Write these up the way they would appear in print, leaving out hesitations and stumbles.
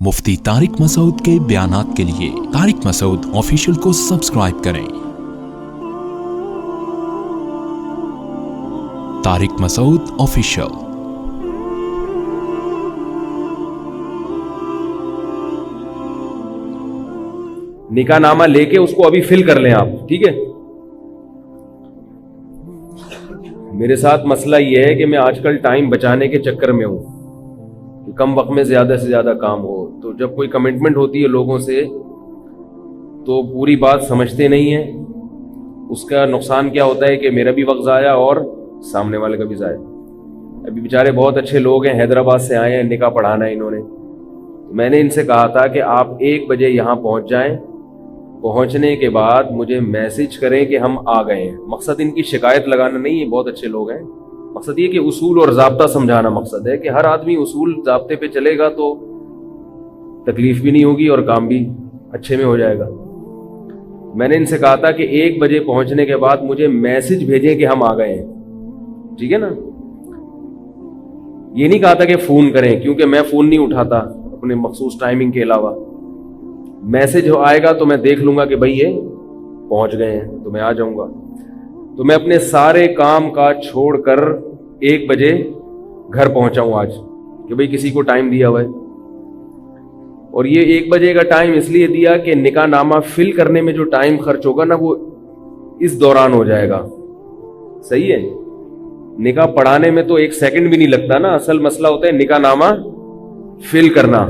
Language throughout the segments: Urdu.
مفتی طارق مسعود کے بیانات کے لیے طارق مسعود آفیشیل کو سبسکرائب کریں۔ طارق مسعود آفیشیل۔ نکاح نامہ لے کے اس کو ابھی فل کر لیں آپ، ٹھیک ہے؟ میرے ساتھ مسئلہ یہ ہے کہ میں آج کل ٹائم بچانے کے چکر میں ہوں کہ کم وقت میں زیادہ سے زیادہ کام ہو، تو جب کوئی کمٹمنٹ ہوتی ہے لوگوں سے تو پوری بات سمجھتے نہیں ہیں۔ اس کا نقصان کیا ہوتا ہے کہ میرا بھی وقت ضائع اور سامنے والے کا بھی ضائع۔ ابھی بیچارے بہت اچھے لوگ ہیں، حیدرآباد سے آئے ہیں، نکاح پڑھانا ہے انہوں نے۔ میں نے ان سے کہا تھا کہ آپ 1 بجے یہاں پہنچ جائیں، پہنچنے کے بعد مجھے میسج کریں کہ ہم آ گئے ہیں۔ مقصد ان کی شکایت لگانا نہیں ہے، بہت اچھے لوگ ہیں۔ مقصد یہ کہ اصول اور ضابطہ سمجھانا مقصد ہے کہ ہر آدمی اصول ضابطے پہ چلے گا تو تکلیف بھی نہیں ہوگی اور کام بھی اچھے میں ہو جائے گا۔ میں نے ان سے کہا تھا کہ 1 بجے پہنچنے کے بعد مجھے میسج بھیجیں کہ ہم آ گئے ہیں، ٹھیک ہے نا؟ یہ نہیں کہا تھا کہ فون کریں، کیونکہ میں فون نہیں اٹھاتا اپنے مخصوص ٹائمنگ کے علاوہ۔ میسج آئے گا تو میں دیکھ لوں گا کہ بھائی یہ پہنچ گئے ہیں تو میں آ جاؤں گا۔ تو میں اپنے سارے کام کاج چھوڑ کر 1 بجے گھر پہنچا ہوں آج، کہ بھائی کسی کو ٹائم دیا ہوا ہے۔ اور یہ 1 بجے کا ٹائم اس لیے دیا کہ نکاح نامہ فل کرنے میں جو ٹائم خرچ ہوگا نا وہ اس دوران ہو جائے گا، صحیح ہے؟ نکاح پڑھانے میں تو 1 سیکنڈ بھی نہیں لگتا نا، اصل مسئلہ ہوتا ہے نکاح نامہ فل کرنا۔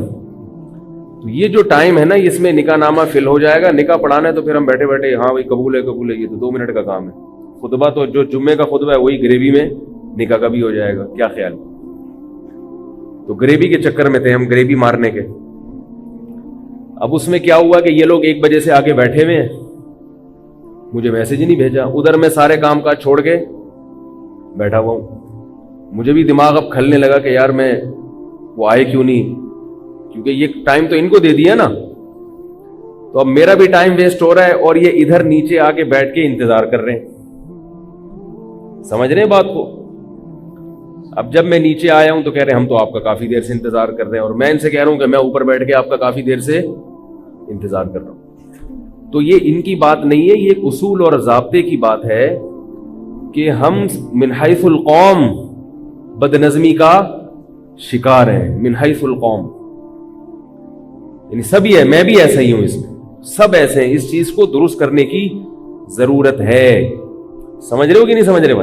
تو یہ جو ٹائم ہے نا اس میں نکاح نامہ فل ہو جائے گا۔ نکاح پڑھانا ہے تو پھر ہم بیٹھے بیٹھے ہاں بھائی قبول ہے قبول ہے، یہ تو 2 منٹ کا کام ہے۔ خطبہ تو جو جمعے کا خطبہ ہے وہی گریوی میں نکاح کا بھی ہو جائے گا، کیا خیال؟ تو گریوی کے چکر میں تھے ہم، گریوی مارنے کے۔ اب اس میں کیا ہوا کہ یہ لوگ 1 بجے سے آگے بیٹھے ہوئے ہیں، مجھے میسج ہی نہیں بھیجا۔ ادھر میں سارے کام کاج چھوڑ کے بیٹھا ہوا ہوں۔ مجھے بھی دماغ اب کھلنے لگا کہ یار میں وہ آئے کیوں نہیں، کیونکہ یہ ٹائم تو ان کو دے دیا نا، تو اب میرا بھی ٹائم ویسٹ ہو رہا ہے اور یہ ادھر نیچے آ کے بیٹھ کے انتظار کر رہے ہیں۔ سمجھ رہے ہیں بات کو؟ اب جب میں نیچے آیا ہوں تو کہہ رہے ہیں ہم تو آپ کا کافی دیر سے انتظار کر رہے ہیں، اور میں ان سے کہہ رہا ہوں کہ میں اوپر بیٹھ کے آپ کا کافی دیر سے انتظار کر رہا ہوں۔ تو یہ ان کی بات نہیں ہے، یہ ایک اصول اور ضابطے کی بات ہے کہ ہم من حیث القوم بد نظمی کا شکار ہیں، من حیث القوم، یعنی سبھی ہے، میں بھی ایسا ہی ہوں، اس میں سب ایسے ہیں۔ اس چیز کو درست کرنے کی ضرورت ہے۔ سمجھ رہے ہو کہ نہیں سمجھ رہے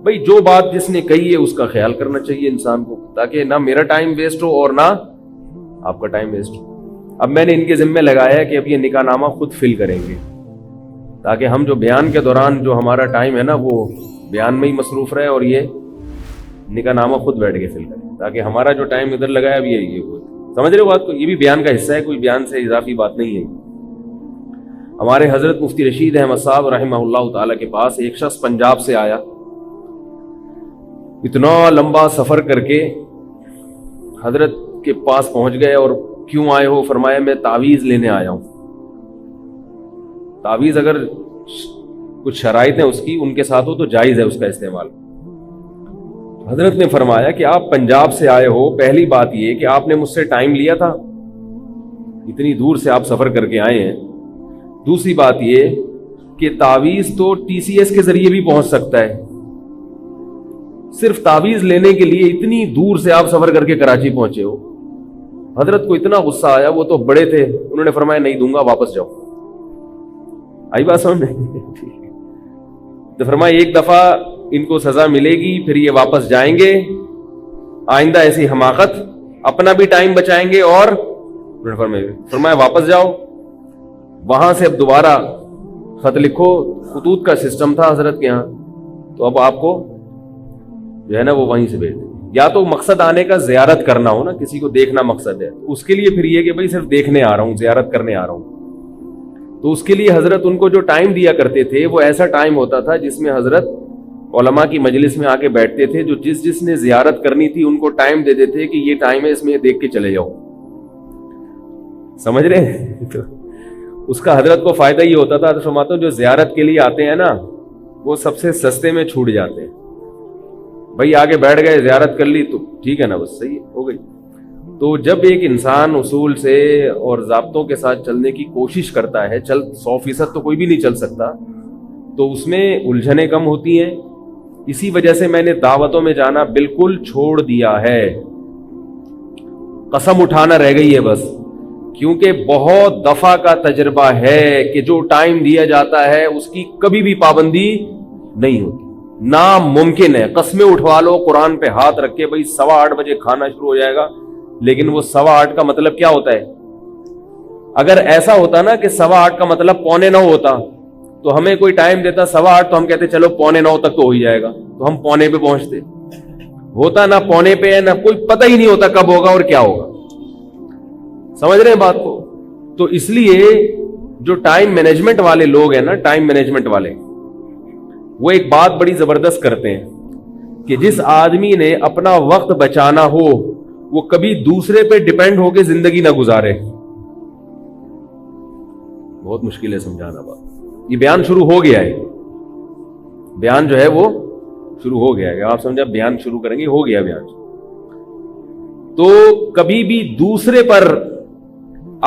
بھائی جو بات جس نے کہی ہے اس کا خیال کرنا چاہیے انسان کو، تاکہ نہ میرا ٹائم ویسٹ ہو اور نہ آپ کا ٹائم ویسٹ ہو۔ اب میں نے ان کے ذمہ لگایا ہے کہ اب یہ نکاح نامہ خود فل کریں گے، تاکہ ہم جو بیان کے دوران جو ہمارا ٹائم ہے نا وہ بیان میں ہی مصروف رہے، اور یہ نکاح نامہ خود بیٹھ کے فل کریں، تاکہ ہمارا جو ٹائم ادھر لگایا اب یہ ہو۔ سمجھ رہے ہو بات کو؟ یہ بھی بیان کا حصہ ہے، کوئی بیان سے اضافی بات نہیں ہے۔ ہمارے حضرت مفتی رشید احمد صاحب رحمہ اللہ تعالیٰ کے پاس ایک شخص پنجاب سے آیا، اتنا لمبا سفر کر کے حضرت کے پاس پہنچ گئے۔ اور کیوں آئے ہو؟ فرمایا میں تعویذ لینے آیا ہوں۔ تعویذ اگر کچھ شرائط ہیں اس کی ان کے ساتھ ہو تو جائز ہے اس کا استعمال۔ حضرت نے فرمایا کہ آپ پنجاب سے آئے ہو، پہلی بات یہ کہ آپ نے مجھ سے ٹائم لیا تھا، اتنی دور سے آپ سفر کر کے آئے ہیں۔ دوسری بات یہ کہ تعویذ تو TCS کے ذریعے بھی پہنچ سکتا ہے، صرف تعویذ لینے کے لیے اتنی دور سے آپ سفر کر کے کراچی پہنچے ہو۔ حضرت کو اتنا غصہ آیا، وہ تو بڑے تھے، انہوں نے فرمایا نہیں دوں گا، واپس جاؤ۔ آئی بات سمجھ میں؟ تو فرمایا ایک دفعہ ان کو سزا ملے گی، پھر یہ واپس جائیں گے، آئندہ ایسی حماقت، اپنا بھی ٹائم بچائیں گے، اور فرمایا واپس جاؤ، وہاں سے اب دوبارہ خط لکھو۔ خطوط کا سسٹم تھا حضرت کے ہاں، تو اب آپ کو جو ہے نا وہ وہیں سے بھیج دیں۔ یا تو مقصد آنے کا زیارت کرنا ہو نا، کسی کو دیکھنا مقصد ہے، اس کے لیے پھر یہ کہ بھائی صرف دیکھنے آ رہا ہوں، زیارت کرنے آ رہا ہوں، تو اس کے لیے حضرت ان کو جو ٹائم دیا کرتے تھے وہ ایسا ٹائم ہوتا تھا جس میں حضرت علماء کی مجلس میں آ کے بیٹھتے تھے، جو جس نے زیارت کرنی تھی ان کو ٹائم دیتے تھے کہ یہ ٹائم ہے، اس میں دیکھ کے چلے جاؤ۔ سمجھ رہے ہیں؟ تو اس کا حضرت کو فائدہ یہ ہوتا تھا، فرماتا ہوں جو زیارت کے لیے آتے ہیں نا وہ سب سے سستے میں چھوٹ جاتے ہیں۔ بھائی آگے بیٹھ گئے، زیارت کر لی تو ٹھیک ہے نا، بس صحیح ہو گئی۔ تو جب ایک انسان اصول سے اور ضابطوں کے ساتھ چلنے کی کوشش کرتا ہے، 100% تو کوئی بھی نہیں چل سکتا، تو اس میں الجھنیں کم ہوتی ہیں. اسی وجہ سے میں نے دعوتوں میں جانا بالکل چھوڑ دیا ہے، قسم اٹھانا رہ گئی ہے بس. کیونکہ بہت دفعہ کا تجربہ ہے کہ جو ٹائم دیا جاتا ہے اس کی کبھی بھی پابندی نہیں ہوتی، ناممکن ہے. قسمیں اٹھوا لو قرآن پہ ہاتھ رکھ کے، بھائی 8:15 بجے کھانا شروع ہو جائے گا، لیکن وہ 8:15 کا مطلب کیا ہوتا ہے؟ اگر ایسا ہوتا نا کہ 8:15 کا مطلب 8:45 ہوتا، تو ہمیں کوئی ٹائم دیتا 8:15 تو ہم کہتے چلو 8:45 تک تو ہو ہی جائے گا، تو ہم 8:45 پہ پہنچتے. ہوتا نہ 8:45 پہ ہے، نہ کوئی پتہ ہی نہیں ہوتا کب ہوگا اور کیا ہوگا. سمجھ رہے ہیں بات کو؟ تو اس لیے جو ٹائم مینجمنٹ والے لوگ ہیں نا، ٹائم مینجمنٹ والے، وہ ایک بات بڑی زبردست کرتے ہیں کہ جس آدمی نے اپنا وقت بچانا ہو وہ کبھی دوسرے پہ ڈیپینڈ ہو کے زندگی نہ گزارے. بہت مشکل ہے سمجھانا بات. یہ بیان شروع ہو گیا ہے، بیان جو ہے وہ شروع ہو گیا ہے. آپ سمجھا بیان شروع کریں گے، ہو گیا بیان. تو کبھی بھی دوسرے پر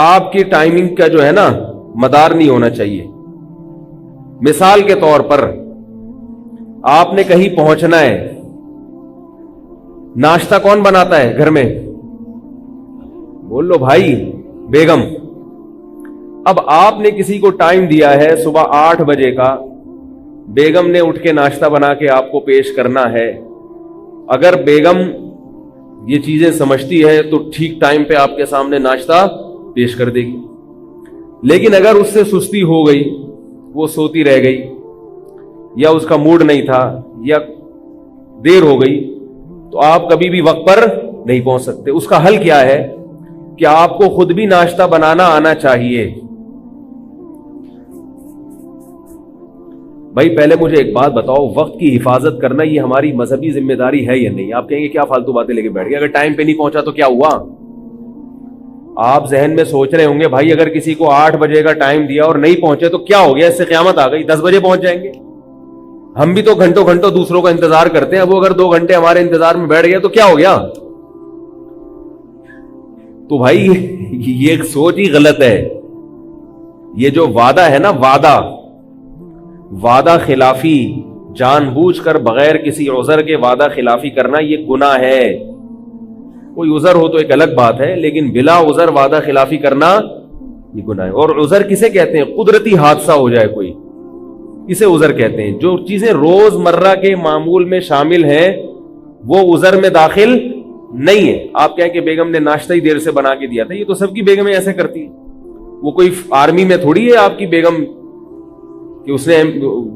آپ کی ٹائمنگ کا جو ہے نا مدار نہیں ہونا چاہیے. مثال کے طور پر آپ نے کہیں پہنچنا ہے، ناشتہ کون بناتا ہے گھر میں؟ بول لو بھائی، بیگم. اب آپ نے کسی کو ٹائم دیا ہے صبح 8 بجے کا، بیگم نے اٹھ کے ناشتہ بنا کے آپ کو پیش کرنا ہے. اگر بیگم یہ چیزیں سمجھتی ہے تو ٹھیک ٹائم پہ آپ کے سامنے ناشتہ پیش کر دے گی. لیکن اگر اس سے سستی ہو گئی، وہ سوتی رہ گئی، یا اس کا موڈ نہیں تھا، یا دیر ہو گئی، تو آپ کبھی بھی وقت پر نہیں پہنچ سکتے. اس کا حل کیا ہے کہ آپ کو خود بھی ناشتہ بنانا آنا چاہیے. بھائی پہلے مجھے ایک بات بتاؤ، وقت کی حفاظت کرنا یہ ہماری مذہبی ذمہ داری ہے یا نہیں؟ آپ کہیں گے کیا فالتو باتیں لے کے بیٹھ گئے، اگر ٹائم پہ نہیں پہنچا تو کیا ہوا؟ آپ ذہن میں سوچ رہے ہوں گے بھائی اگر کسی کو 8 بجے کا ٹائم دیا اور نہیں پہنچے تو کیا ہو گیا، اس سے قیامت آ گئی، 10 بجے پہنچ جائیں گے. ہم بھی تو گھنٹوں گھنٹوں دوسروں کا انتظار کرتے ہیں، اب وہ اگر 2 گھنٹے ہمارے انتظار میں بیٹھ گیا تو کیا ہو گیا؟ تو بھائی یہ سوچ ہی غلط ہے. یہ جو وعدہ ہے نا، وعدہ خلافی، جان بوجھ کر بغیر کسی عذر کے وعدہ خلافی کرنا یہ گناہ ہے. کوئی عذر ہو تو ایک الگ بات ہے، لیکن بلا عذر وعدہ خلافی کرنا یہ گناہ ہے. اور عذر کسے کہتے ہیں؟ قدرتی حادثہ ہو جائے کوئی، اسے عذر کہتے ہیں. جو چیزیں روز مرہ کے معمول میں شامل ہیں وہ عذر میں داخل نہیں ہے. آپ کہیں کہ بیگم نے ناشتہ ہی دیر سے بنا کے دیا تھا، یہ تو سب کی بیگمیں ایسے کرتی ہیں. وہ کوئی آرمی میں تھوڑی ہے آپ کی بیگم کہ اس نے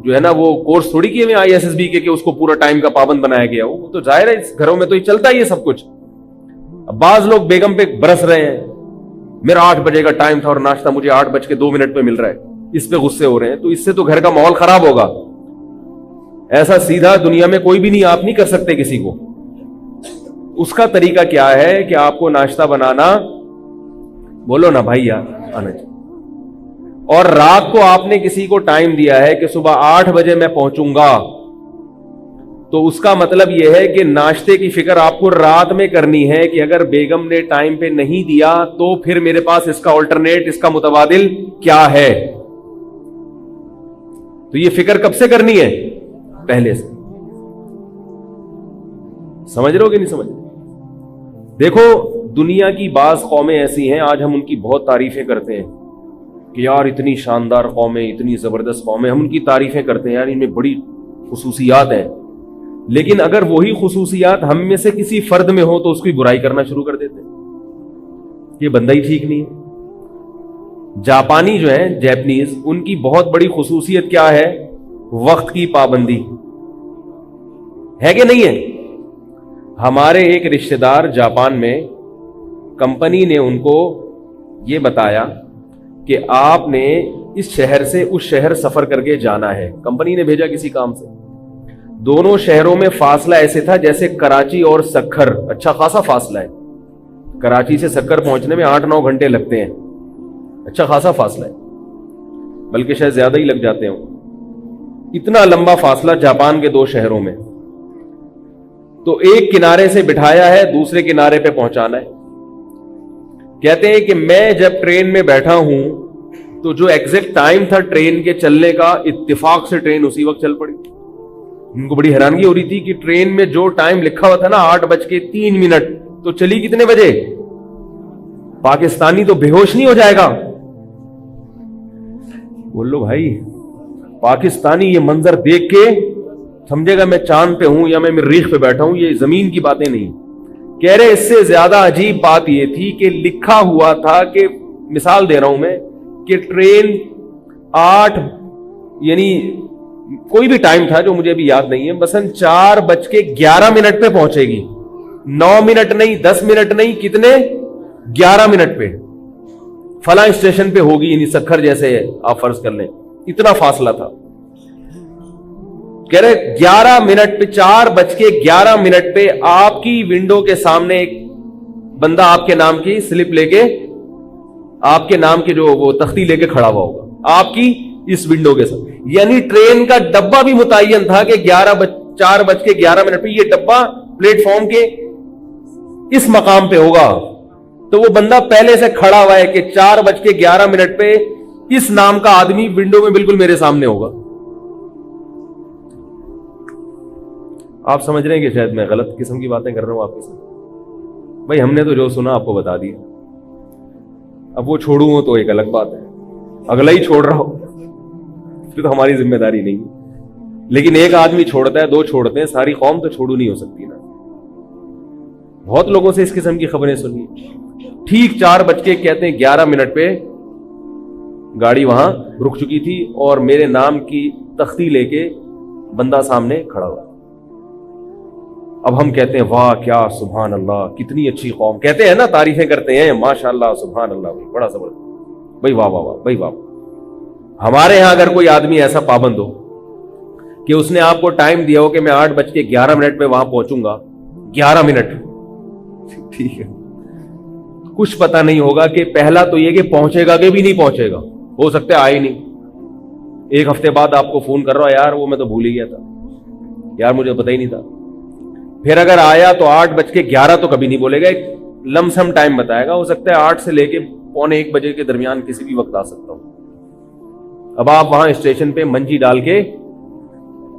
جو ہے نا وہ کورس تھوڑی کیے ہوئے ISSB کے کہ اس کو پورا ٹائم کا پابند بنایا گیا. وہ تو ظاہر ہے اس گھروں میں تو یہ چلتا ہی ہے سب کچھ. اب بعض لوگ بیگم پہ برس رہے ہیں، میرا 8 بجے کا ٹائم تھا اور ناشتہ مجھے 8:02 پہ مل رہا ہے، اس پہ غصے ہو رہے ہیں. تو اس سے تو گھر کا ماحول خراب ہوگا. ایسا سیدھا دنیا میں کوئی بھی نہیں، آپ نہیں کر سکتے کسی کو. اس کا طریقہ کیا ہے کہ آپ کو ناشتہ بنانا، بولو نا بھائی یار، آنا چاہیے. اور رات کو آپ نے کسی کو ٹائم دیا ہے کہ صبح 8 بجے میں پہنچوں گا، تو اس کا مطلب یہ ہے کہ ناشتے کی فکر آپ کو رات میں کرنی ہے کہ اگر بیگم نے ٹائم پہ نہیں دیا تو پھر میرے پاس اس کا آلٹرنیٹ، اس کا متبادل کیا ہے. تو یہ فکر کب سے کرنی ہے؟ پہلے سے. سمجھ رہے ہو کہ نہیں سمجھ رہے؟ دیکھو دنیا کی بعض قومیں ایسی ہیں، آج ہم ان کی بہت تعریفیں کرتے ہیں کہ یار اتنی شاندار قومیں، اتنی زبردست قومیں، ہم ان کی تعریفیں کرتے ہیں، یار ان میں بڑی خصوصیات ہیں. لیکن اگر وہی خصوصیات ہم میں سے کسی فرد میں ہو تو اس کی برائی کرنا شروع کر دیتے ہیں، یہ بندہ ہی ٹھیک نہیں ہے. جاپانی جو ہیں، جیپنیز، ان کی بہت بڑی خصوصیت کیا ہے؟ وقت کی پابندی ہے کہ نہیں ہے؟ ہمارے ایک رشتہ دار جاپان میں، کمپنی نے ان کو یہ بتایا کہ آپ نے اس شہر سے اس شہر سفر کر کے جانا ہے. کمپنی نے بھیجا کسی کام سے. دونوں شہروں میں فاصلہ ایسے تھا جیسے کراچی اور سکھر، اچھا خاصا فاصلہ ہے. کراچی سے سکھر پہنچنے میں 8-9 گھنٹے لگتے ہیں، اچھا خاصا فاصلہ ہے، بلکہ شاید زیادہ ہی لگ جاتے ہوں. اتنا لمبا فاصلہ جاپان کے 2 شہروں میں. تو ایک کنارے سے بٹھایا ہے، دوسرے کنارے پہ پہنچانا ہے. کہتے ہیں کہ میں جب ٹرین میں بیٹھا ہوں تو جو ایگزیکٹ ٹائم تھا ٹرین کے چلنے کا، اتفاق سے ٹرین اسی وقت چل پڑی. ان کو بڑی حیرانگی ہو رہی تھی کہ ٹرین میں جو ٹائم لکھا ہوا تھا نا 8:03 تو چلی کتنے بجے؟ پاکستانی تو بے ہوش نہیں ہو جائے گا. بولو بھائی، پاکستانی یہ منظر دیکھ کے سمجھے گا میں چاند پہ ہوں یا میں مریخ پہ بیٹھا ہوں. یہ زمین کی باتیں نہیں. کہہ رہے اس سے زیادہ عجیب بات یہ تھی کہ لکھا ہوا تھا کہ، مثال دے رہا ہوں میں، کہ ٹرین 8 یعنی کوئی بھی ٹائم تھا جو مجھے ابھی یاد نہیں ہے، مثلا 4:11 پہ پہنچے گی. 9 منٹ نہیں، 10 منٹ نہیں، کتنے؟ 11 منٹ پہ فلاں اسٹیشن پہ ہوگی. یعنی سکھر جیسے آپ فرض کر لیں، اتنا فاصلہ تھا. کہہ رہے 11 منٹ پہ، 4:11 پہ آپ کی ونڈو کے سامنے ایک بندہ آپ کے نام کی سلپ لے کے، آپ کے نام کی جو وہ تختی لے کے کھڑا ہوا ہوگا آپ کی اس ونڈو کے ساتھ. یعنی ٹرین کا ڈبہ بھی متعین تھا کہ 4:11 پہ یہ ڈبہ پلیٹ فارم کے اس مقام پہ ہوگا. تو وہ بندہ پہلے سے کھڑا ہوا ہے کہ 4:11 پہ اس نام کا آدمی ونڈو میں بالکل میرے سامنے ہوگا. آپ سمجھ رہے ہیں کہ شاید میں غلط قسم کی باتیں کر رہا ہوں آپ کے ساتھ. بھائی ہم نے تو جو سنا آپ کو بتا دیا. اب وہ چھوڑوں ہو تو ایک الگ بات ہے، اگلا ہی چھوڑ رہا ہو پھر تو ہماری ذمہ داری نہیں. لیکن ایک آدمی چھوڑتا ہے، 2 چھوڑتے ہیں، ساری قوم تو چھوڑو نہیں ہو سکتی نا. بہت لوگوں سے اس قسم کی خبریں سنی. ٹھیک 4:11 پہ گاڑی وہاں رک چکی تھی اور میرے نام کی تختی لے کے بندہ سامنے کھڑا ہوا. اب ہم کہتے ہیں واہ کیا سبحان اللہ، کتنی اچھی قوم. کہتے ہیں نا، تعریفیں کرتے ہیں، ماشاء اللہ سبحان اللہ، بڑا زبردست، بھائی واہ واہ واہ، بھائی واہ. ہمارے ہاں اگر کوئی آدمی ایسا پابند ہو کہ اس نے آپ کو ٹائم دیا ہو کہ میں 8:11 پہ وہاں پہنچوں گا، 11 منٹ، ٹھیک ہے، کچھ پتا نہیں ہوگا کہ پہلا تو یہ کہ پہنچے گا کہ بھی نہیں پہنچے گا. ہو سکتا ہے آئے نہیں. 1 ہفتے بعد آپ کو فون کر رہا، یار وہ میں تو بھول ہی گیا تھا، یار مجھے پتہ ہی نہیں تھا. پھر اگر آیا تو 8:11 تو کبھی نہیں بولے گا، ایک لم سم ٹائم بتائے گا. ہو سکتا ہے 8 سے لے کے 1:15 کے درمیان کسی بھی وقت آ سکتا ہوں. اب آپ وہاں اسٹیشن پہ منجی ڈال کے،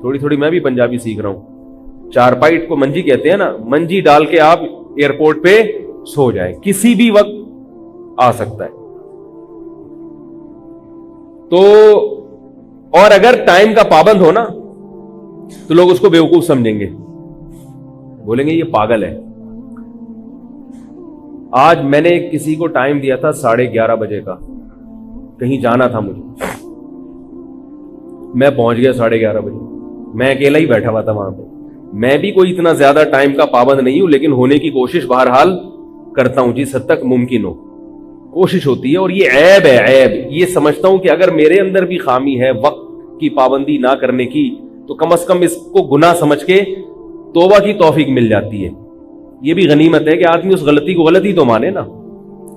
تھوڑی میں بھی پنجابی سیکھ رہا ہوں، چارپائی کو منجی کہتے ہیں نا، منجی ڈال کے آپ ایئرپورٹ پہ سو جائیں، کسی بھی وقت آ سکتا ہے. تو اور اگر ٹائم کا پابند ہو نا تو لوگ اس کو بیوقوف سمجھیں گے، بولیں گے یہ پاگل ہے. آج میں نے کسی کو ٹائم دیا تھا 11:30 بجے کا، کہیں جانا تھا مجھے، میں پہنچ گیا 11:30 بجے. میں اکیلا ہی بیٹھا ہوا تھا وہاں پہ. میں بھی کوئی اتنا زیادہ ٹائم کا پابند نہیں ہوں، لیکن ہونے کی کوشش بہرحال کرتا ہوں جس حد تک ممکن ہو، کوشش ہوتی ہے. اور یہ عیب ہے، عیب یہ سمجھتا ہوں کہ اگر میرے اندر بھی خامی ہے وقت کی پابندی نہ کرنے کی، تو کم از کم اس کو گناہ سمجھ کے توبہ کی توفیق مل جاتی ہے. یہ بھی غنیمت ہے کہ آدمی اس غلطی کو غلطی تو مانے نا،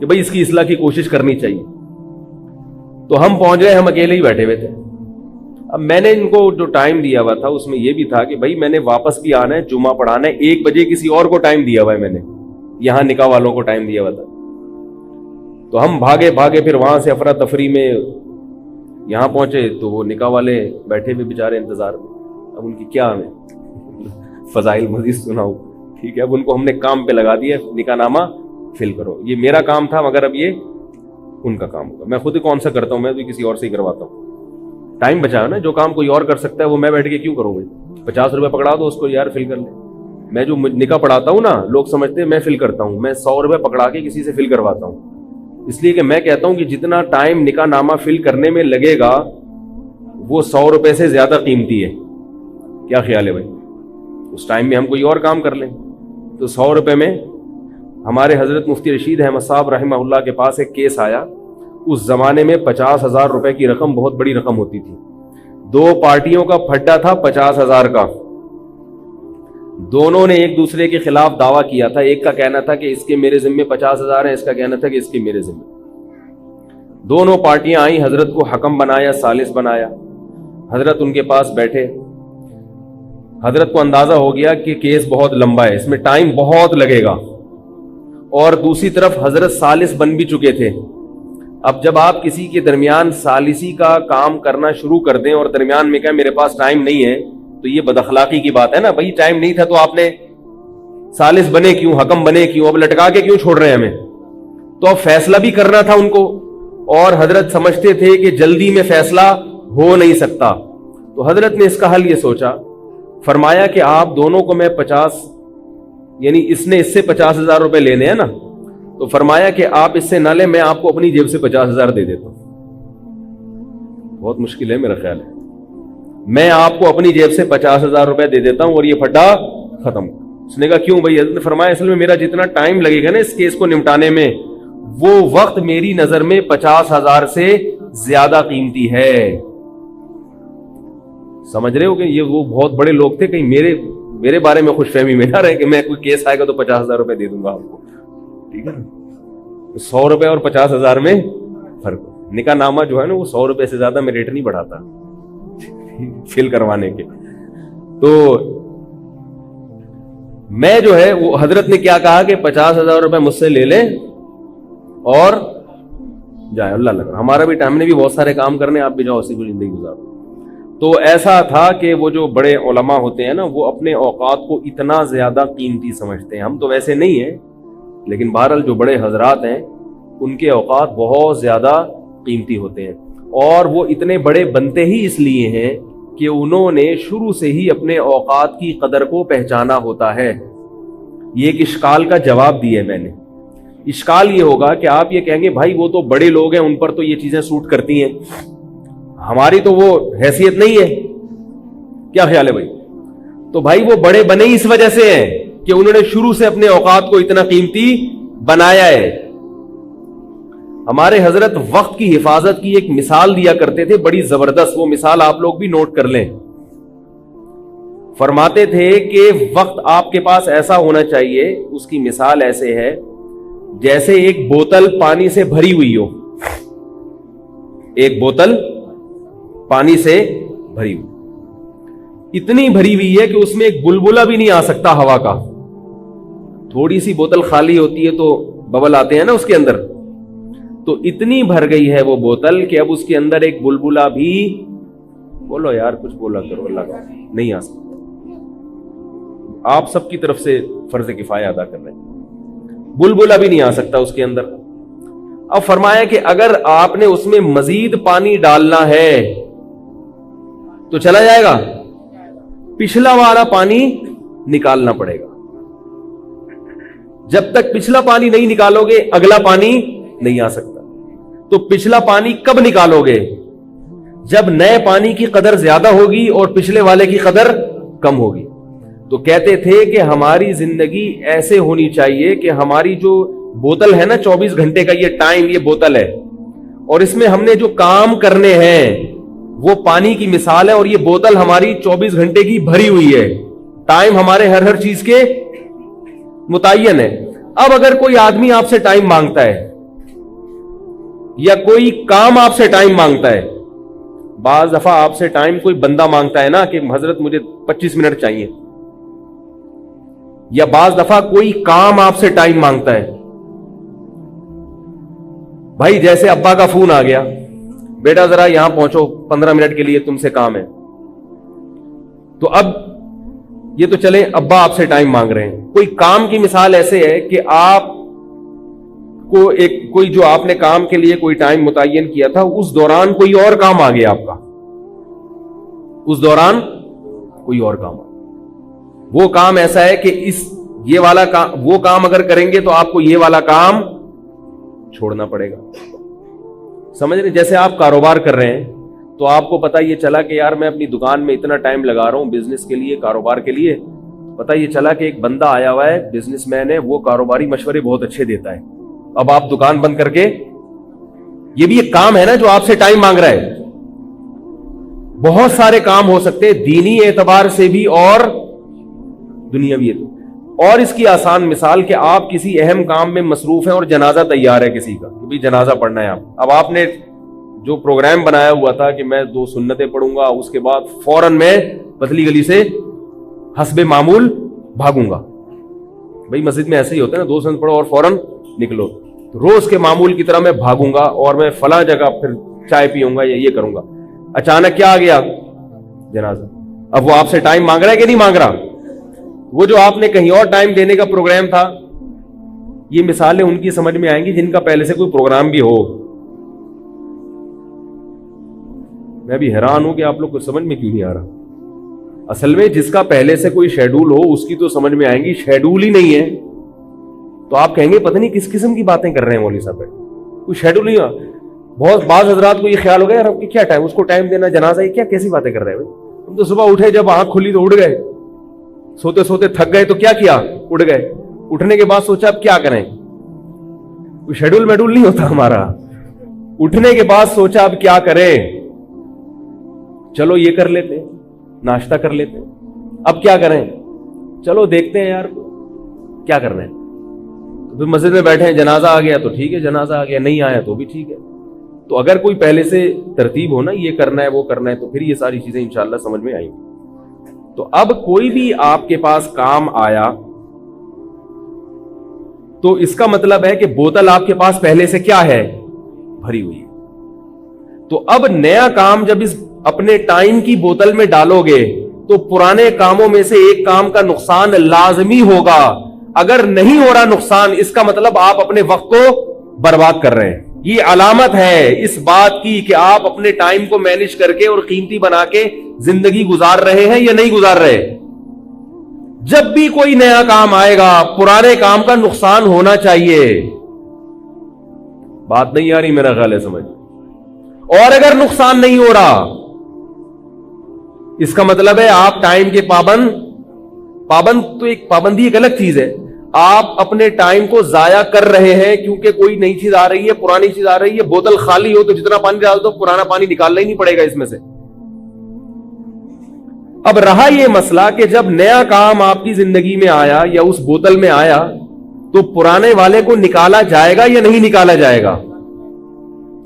کہ بھئی اس کی اصلاح کی کوشش کرنی چاہیے. تو ہم پہنچ گئے، ہم اکیلے ہی بیٹھے ہوئے تھے. اب میں نے ان کو جو ٹائم دیا ہوا تھا اس میں یہ بھی تھا کہ بھائی میں نے واپس بھی آنا ہے، جمعہ پڑھانا ہے. 1 بجے کسی اور کو ٹائم دیا ہوا ہے، میں نے یہاں نکاح والوں کو ٹائم دیا ہوا تھا. تو ہم بھاگے پھر وہاں سے افراتفری میں یہاں پہنچے تو وہ نکاح والے بیٹھے ہوئے بیچارے انتظار میں. اب ان کی کیا ہمیں فضائل مزید سناؤں، ٹھیک ہے. اب ان کو ہم نے کام پہ لگا دیا، نکاح نامہ فل کرو. یہ میرا کام تھا مگر اب یہ ان کا کام ہوگا. میں خود ہی کون سا کرتا ہوں، میں تو کسی اور سے ہی کرواتا ہوں. ٹائم بچاؤ نا، جو کام کوئی اور کر سکتا ہے وہ میں بیٹھ کے کیوں کروں. بھائی 50 روپے پکڑا دو اس کو، یار فل کر لیں. میں جو نکاح پڑھاتا ہوں نا، لوگ سمجھتے ہیں میں فل کرتا ہوں، میں 100 روپے پکڑا کے کسی سے فل کرواتا ہوں. اس لیے کہ میں کہتا ہوں کہ جتنا ٹائم نکاح نامہ فل کرنے میں لگے گا وہ 100 روپے سے زیادہ قیمتی ہے. کیا خیال ہے بھائی؟ اس ٹائم میں ہم کوئی اور کام کر لیں تو 100 روپے میں. ہمارے حضرت مفتی رشید احمد صاحب رحمہ اللہ کے پاس ایک کیس آیا. اس زمانے میں 50,000 روپے کی رقم بہت بڑی رقم ہوتی تھی. 2 پارٹیوں کا پھڈا تھا 50,000 کا. دونوں نے ایک دوسرے کے خلاف دعویٰ کیا تھا. ایک کا کہنا تھا کہ اس کے میرے ذمے 50,000 ہیں، اس کا کہنا تھا کہ اس کے میرے ذمے. دونوں پارٹیاں آئیں، حضرت کو حکم بنایا، ثالث بنایا. حضرت ان کے پاس بیٹھے. حضرت کو اندازہ ہو گیا کہ کیس بہت لمبا ہے، اس میں ٹائم بہت لگے گا. اور دوسری طرف حضرت ثالث بن بھی چکے تھے. اب جب آپ کسی کے درمیان ثالثی کا کام کرنا شروع کر دیں اور درمیان میں کہیں میرے پاس ٹائم نہیں ہے, تو یہ بد اخلاقی کی بات ہے نا. بھائی ٹائم نہیں تھا تو آپ نے ثالث بنے کیوں, حکم بنے کیوں, اب لٹکا کے کیوں چھوڑ رہے ہیں ہمیں؟ تو اب فیصلہ بھی کرنا تھا ان کو, اور حضرت سمجھتے تھے کہ جلدی میں فیصلہ ہو نہیں سکتا. تو حضرت نے اس کا حل یہ سوچا, فرمایا کہ آپ دونوں کو میں 50, یعنی اس نے اس سے 50,000 روپے لینے ہیں نا, تو فرمایا کہ آپ اس سے نہ لیں, میں آپ کو اپنی جیب سے 50,000 دے دیتا ہوں. بہت مشکل ہے میرا خیال ہے. میں آپ کو اپنی جیب سے 50,000 روپے دے دیتا ہوں اور یہ پھڈا ختم. اس نے کہا کیوں بھائی؟ حضرت نے فرمایا اصل میں میرا جتنا ٹائم لگے گا نا اس کیس کو نمٹانے میں, وہ وقت میری نظر میں 50,000 سے زیادہ قیمتی ہے. سمجھ رہے ہو کہ یہ وہ بہت بڑے لوگ تھے, کہیں میرے بارے میں خوش فہمی میں نہ رہے کہ میں کوئی کیس آئے گا تو 50,000 روپے دے دوں گا آپ کو. ٹھیک ہے نا, 100 روپے اور 50,000 میں فرق. نکاح نامہ جو ہے نا وہ 100 روپے سے زیادہ میں ریٹ نہیں بڑھاتا فل کروانے کے. تو میں جو ہے وہ حضرت نے کیا کہا کہ 50,000 روپے مجھ سے لے لیں اور جائے, اللہ لگا. ہمارا بھی ٹائم نے بھی بہت سارے کام کرنے, آپ بھی جاؤ اسی کو زندگی گزارو. تو ایسا تھا کہ وہ جو بڑے علماء ہوتے ہیں نا, وہ اپنے اوقات کو اتنا زیادہ قیمتی سمجھتے ہیں. ہم تو ویسے نہیں ہیں, لیکن بہرحال جو بڑے حضرات ہیں ان کے اوقات بہت زیادہ قیمتی ہوتے ہیں, اور وہ اتنے بڑے بنتے ہی اس لیے ہیں کہ انہوں نے شروع سے ہی اپنے اوقات کی قدر کو پہچانا ہوتا ہے. یہ ایک اشکال کا جواب دیا ہے میں نے. اشکال یہ ہوگا کہ آپ یہ کہیں گے بھائی وہ تو بڑے لوگ ہیں, ان پر تو یہ چیزیں سوٹ کرتی ہیں, ہماری تو وہ حیثیت نہیں ہے. کیا خیال ہے بھائی؟ تو بھائی وہ بڑے بنے ہی اس وجہ سے ہیں کہ انہوں نے شروع سے اپنے اوقات کو اتنا قیمتی بنایا ہے. ہمارے حضرت وقت کی حفاظت کی ایک مثال دیا کرتے تھے, بڑی زبردست. وہ مثال آپ لوگ بھی نوٹ کر لیں. فرماتے تھے کہ وقت آپ کے پاس ایسا ہونا چاہیے, اس کی مثال ایسے ہے جیسے ایک بوتل پانی سے بھری ہوئی ہو. ایک بوتل پانی سے بھری ہوئی, اتنی بھری ہوئی ہے کہ اس میں ایک بلبلا بھی نہیں آ سکتا ہوا کا. تھوڑی سی بوتل خالی ہوتی ہے تو ببل آتے ہیں نا اس کے اندر. تو اتنی بھر گئی ہے وہ بوتل کہ اب اس کے اندر ایک بلبلا بھی, بولو یار کچھ بولا کرو, اللہ کا نہیں آ سکتا. آپ سب کی طرف سے فرض کفایہ ادا کر رہے ہیں. بلبلا بھی نہیں آ سکتا اس کے اندر. اب فرمایا کہ اگر آپ نے اس میں مزید پانی ڈالنا ہے تو چلا جائے گا, پچھلا والا پانی نکالنا پڑے گا. جب تک پچھلا پانی نہیں نکالو گے اگلا پانی نہیں آ سکتا. تو پچھلا پانی کب نکالو گے؟ جب نئے پانی کی قدر زیادہ ہوگی اور پچھلے والے کی قدر کم ہوگی. تو کہتے تھے کہ ہماری زندگی ایسے ہونی چاہیے کہ ہماری جو بوتل ہے نا 24 گھنٹے کا یہ ٹائم, یہ بوتل ہے, اور اس میں ہم نے جو کام کرنے ہیں وہ پانی کی مثال ہے, اور یہ بوتل ہماری 24 گھنٹے کی بھری ہوئی ہے. ٹائم ہمارے ہر چیز کے متعین ہے. اب اگر کوئی آدمی آپ سے ٹائم مانگتا ہے یا کوئی کام آپ سے ٹائم مانگتا ہے, بعض دفعہ آپ سے ٹائم کوئی بندہ مانگتا ہے نا کہ حضرت مجھے 25 منٹ چاہیے, یا بعض دفعہ کوئی کام آپ سے ٹائم مانگتا ہے. بھائی جیسے ابا کا فون آ گیا, بیٹا ذرا یہاں پہنچو 15 منٹ کے لیے تم سے کام ہے. تو اب یہ تو چلے ابا آپ سے ٹائم مانگ رہے ہیں. کوئی کام کی مثال ایسے ہے کہ آپ کو کوئی جو آپ نے کام کے لیے کوئی ٹائم متعین کیا تھا, اس دوران کوئی اور کام آ گیا آپ کا, اس دوران کوئی اور کام آ گیا. وہ کام ایسا ہے کہ یہ والا کام, وہ کام اگر کریں گے تو آپ کو یہ والا کام چھوڑنا پڑے گا. سمجھ رہے؟ جیسے آپ کاروبار کر رہے ہیں تو آپ کو پتا یہ چلا کہ یار میں اپنی دکان میں اتنا ٹائم لگا رہا ہوں بزنس کے لیے, کاروبار کے لیے. پتا یہ چلا کہ ایک بندہ آیا ہوا ہے, بزنس مین ہے, وہ کاروباری مشورے بہت اچھے دیتا ہے. اب آپ دکان بند کر کے, یہ بھی ایک کام ہے نا جو آپ سے ٹائم مانگ رہا ہے. بہت سارے کام ہو سکتے ہیں دینی اعتبار سے بھی اور دنیاوی اعتبار. اور اس کی آسان مثال کہ آپ کسی اہم کام میں مصروف ہیں اور جنازہ تیار ہے کسی کا, کہ بھی جنازہ پڑھنا ہے آپ. اب آپ نے جو پروگرام بنایا ہوا تھا کہ میں 2 سنتیں پڑھوں گا, اس کے بعد فوراً میں پتلی گلی سے حسب معمول بھاگوں گا. بھائی مسجد میں ایسے ہی ہوتا ہے نا, 2 سنت پڑھو اور فوراً نکلو. روز کے معمول کی طرح میں بھاگوں گا اور میں فلاں جگہ پھر چائے پیوں گا یا یہ کروں گا. اچانک کیا آ گیا؟ جنازہ. اب وہ آپ سے ٹائم مانگ رہا ہے کہ نہیں مانگ رہا؟ وہ جو آپ نے کہیں اور ٹائم دینے کا پروگرام تھا. یہ مثالیں ان کی سمجھ میں آئیں گی جن کا پہلے سے کوئی پروگرام بھی ہو. میں بھی حیران ہوں کہ آپ لوگ کو سمجھ میں کیوں نہیں آ رہا. اصل میں جس کا پہلے سے کوئی شیڈول ہو اس کی تو سمجھ میں آئیں گی. شیڈول ہی نہیں ہے تو آپ کہیں گے پتہ نہیں کس قسم کی باتیں کر رہے ہیں مولوی صاحب. کوئی شیڈول نہیں. بہت بعض حضرات کو یہ خیال ہو گیا یار اب کیا ٹائم، اس کو ٹائم دینا جنازہ، یہ کیا کیسی باتیں کر رہے ہیں بھائی. ہم تو صبح اٹھے، جب آنکھ کھلی تو اٹھ گئے، سوتے سوتے تھک گئے تو کیا کیا، اٹھ گئے. اٹھنے کے بعد سوچا اب کیا کریں. کوئی شیڈول میڈول نہیں ہوتا ہمارا. اٹھنے کے بعد سوچا اب کیا کریں، چلو یہ کر لیتے، ناشتہ کر لیتے. اب کیا کریں، چلو دیکھتے ہیں یار کیا کرنا ہے. پھر مسجد میں بیٹھے ہیں، جنازہ آ گیا تو ٹھیک ہے، جنازہ آ گیا، نہیں آیا تو بھی ٹھیک ہے. تو اگر کوئی پہلے سے ترتیب ہو نا، یہ کرنا ہے وہ کرنا ہے، تو پھر یہ ساری چیزیں انشاءاللہ سمجھ میں آئیں گی. تو اب کوئی بھی آپ کے پاس کام آیا تو اس کا مطلب ہے کہ بوتل آپ کے پاس پہلے سے کیا ہے، بھری ہوئی ہے. تو اب نیا کام جب اس اپنے ٹائم کی بوتل میں ڈالو گے تو پرانے کاموں میں سے ایک کام کا نقصان لازمی ہوگا. اگر نہیں ہو رہا نقصان، اس کا مطلب آپ اپنے وقت کو برباد کر رہے ہیں. یہ علامت ہے اس بات کی کہ آپ اپنے ٹائم کو مینج کر کے اور قیمتی بنا کے زندگی گزار رہے ہیں یا نہیں گزار رہے. جب بھی کوئی نیا کام آئے گا پرانے کام کا نقصان ہونا چاہیے. بات نہیں آ رہی میرا خیال ہے سمجھ. اور اگر نقصان نہیں ہو رہا اس کا مطلب ہے آپ ٹائم کے پابند تو ایک پابندی ایک الگ چیز ہے. آپ اپنے ٹائم کو ضائع کر رہے ہیں کیونکہ کوئی نئی چیز آ رہی ہے، پرانی چیز آ رہی ہے. بوتل خالی ہو تو جتنا پانی ڈال دو، پرانا پانی نکالنا ہی نہیں پڑے گا اس میں سے. اب رہا یہ مسئلہ کہ جب نیا کام آپ کی زندگی میں آیا یا اس بوتل میں آیا تو پرانے والے کو نکالا جائے گا یا نہیں نکالا جائے گا؟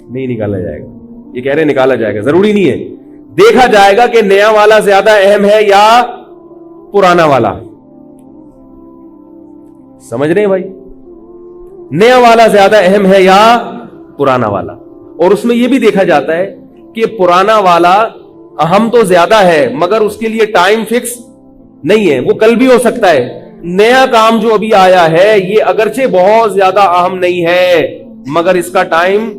نہیں نکالا جائے گا. یہ کہہ رہے نکالا جائے گا، ضروری نہیں ہے. دیکھا جائے گا کہ نیا والا زیادہ اہم ہے یا پرانا والا. سمجھ رہے ہیں بھائی؟ نیا والا زیادہ اہم ہے یا پرانا والا. اور اس میں یہ بھی دیکھا جاتا ہے کہ پرانا والا اہم تو زیادہ ہے مگر اس کے لیے ٹائم فکس نہیں ہے، وہ کل بھی ہو سکتا ہے. نیا کام جو ابھی آیا ہے یہ اگرچہ بہت زیادہ اہم نہیں ہے مگر اس کا ٹائم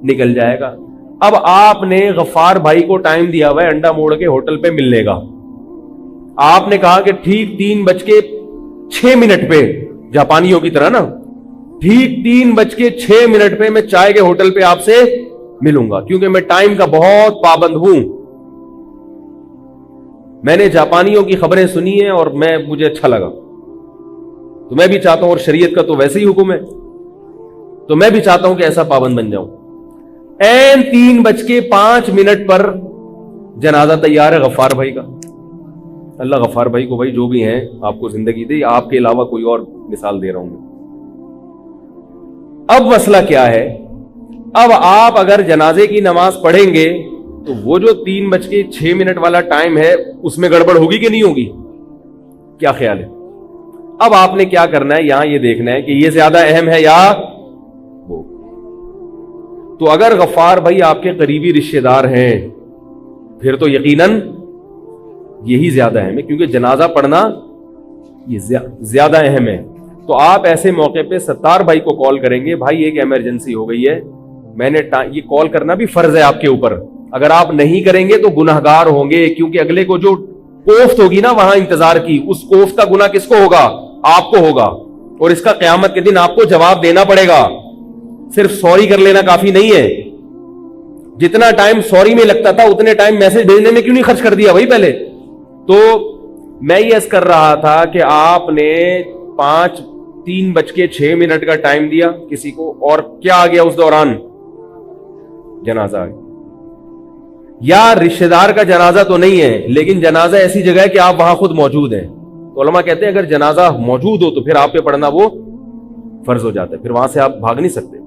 نکل جائے گا. اب آپ نے غفار بھائی کو ٹائم دیا ہوا ہے انڈا موڑ کے ہوٹل پہ ملنے کا. آپ نے کہا کہ ٹھیک 3:06 پہ، جاپانیوں کی طرح نا، ٹھیک 3:06 پہ میں چائے کے ہوٹل پہ آپ سے ملوں گا کیونکہ میں ٹائم کا بہت پابند ہوں. میں نے جاپانیوں کی خبریں سنی ہیں اور مجھے اچھا لگا تو میں بھی چاہتا ہوں، اور شریعت کا تو ویسے ہی حکم ہے تو میں بھی چاہتا ہوں کہ ایسا پابند بن جاؤں. این 3:05 پر جنازہ تیار ہے غفار بھائی کا. اللہ غفار بھائی کو بھائی جو بھی ہیں آپ کو زندگی دے، آپ کے علاوہ کوئی اور مثال دے رہا ہوں میں. اب مسئلہ کیا ہے؟ اب آپ اگر جنازے کی نماز پڑھیں گے تو وہ جو 3:06 والا ٹائم ہے اس میں گڑبڑ ہوگی کہ نہیں ہوگی؟ کیا خیال ہے؟ اب آپ نے کیا کرنا ہے، یہاں یہ دیکھنا ہے کہ یہ زیادہ اہم ہے یا وہ. تو اگر غفار بھائی آپ کے قریبی رشتہ دار ہیں پھر تو یقیناً یہی زیادہ اہم ہے کیونکہ جنازہ پڑھنا یہ زیادہ اہم ہے. تو آپ ایسے موقع پہ ستار بھائی کو کال کریں گے، بھائی ایک ایمرجنسی ہو گئی ہے، میں نے یہ کال کرنا بھی فرض ہے آپ کے اوپر. اگر آپ نہیں کریں گے تو گناہگار ہوں گے کیونکہ اگلے کو جو کوفت ہوگی نا وہاں انتظار کی، اس کوفت کا گناہ کس کو ہوگا؟ آپ کو ہوگا. اور اس کا قیامت کے دن آپ کو جواب دینا پڑے گا. صرف سوری کر لینا کافی نہیں ہے. جتنا ٹائم سوری میں لگتا تھا اتنے ٹائم میسج بھیجنے میں کیوں نہیں خرچ کر دیا بھائی پہلے؟ تو میں یہ عرض کر رہا تھا کہ آپ نے 3:06 کا ٹائم دیا کسی کو اور کیا آ گیا اس دوران؟ جنازہ آ گیا. یا رشتہ دار کا جنازہ تو نہیں ہے لیکن جنازہ ایسی جگہ ہے کہ آپ وہاں خود موجود ہیں. تو علماء کہتے ہیں اگر جنازہ موجود ہو تو پھر آپ پہ پڑھنا وہ فرض ہو جاتا ہے، پھر وہاں سے آپ بھاگ نہیں سکتے.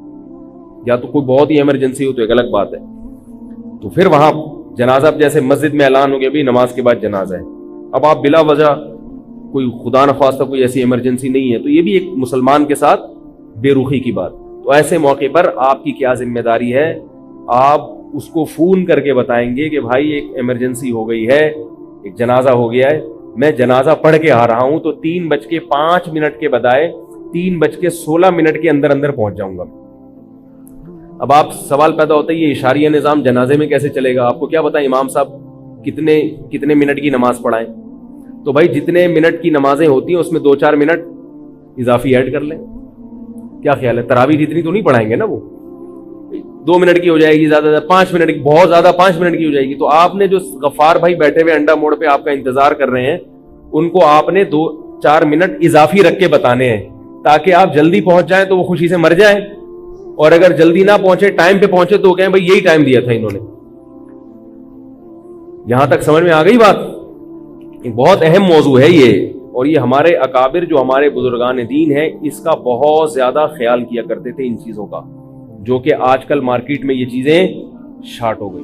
یا تو کوئی بہت ہی ایمرجنسی ہو تو ایک الگ بات ہے. تو پھر وہاں جنازہ جیسے مسجد میں اعلان ہو گیا بھی نماز کے بعد جنازہ ہے، اب آپ بلا وجہ کوئی خدا نخواستہ کوئی ایسی ایمرجنسی نہیں ہے تو یہ بھی ایک مسلمان کے ساتھ بے رخی کی بات. تو ایسے موقع پر آپ کی کیا ذمہ داری ہے؟ آپ اس کو فون کر کے بتائیں گے کہ بھائی ایک ایمرجنسی ہو گئی ہے, ایک جنازہ ہو گیا ہے, میں جنازہ پڑھ کے آ رہا ہوں, تو 3:05 کے بجائے 3:16 کے اندر اندر پہنچ جاؤں گا. اب آپ سوال پیدا ہوتا ہے یہ اشاریہ نظام جنازے میں کیسے چلے گا؟ آپ کو کیا بتائیں امام صاحب کتنے منٹ کی نماز پڑھائیں؟ تو بھائی جتنے منٹ کی نمازیں ہوتی ہیں اس میں 2-4 منٹ اضافی ایڈ کر لیں. کیا خیال ہے؟ تراویح اتنی تو نہیں پڑھائیں گے نا, وہ 2 منٹ کی ہو جائے گی, زیادہ 5 منٹ کی, بہت زیادہ 5 منٹ کی ہو جائے گی. تو آپ نے جو غفار بھائی بیٹھے ہوئے انڈا موڑ پہ آپ کا انتظار کر رہے ہیں, ان کو آپ نے 2-4 منٹ اضافی رکھ کے بتانے ہیں تاکہ آپ جلدی پہنچ جائیں تو وہ خوشی سے مر جائیں, اور اگر جلدی نہ پہنچے, ٹائم پہ پہنچے, تو کہیں بھائی یہی ٹائم دیا تھا انہوں نے. یہاں تک سمجھ میں آ گئی بات؟ بہت اہم موضوع ہے یہ, اور یہ ہمارے اکابر جو ہمارے بزرگان دین ہیں اس کا بہت زیادہ خیال کیا کرتے تھے ان چیزوں کا, جو کہ آج کل مارکیٹ میں یہ چیزیں شارٹ ہو گئی.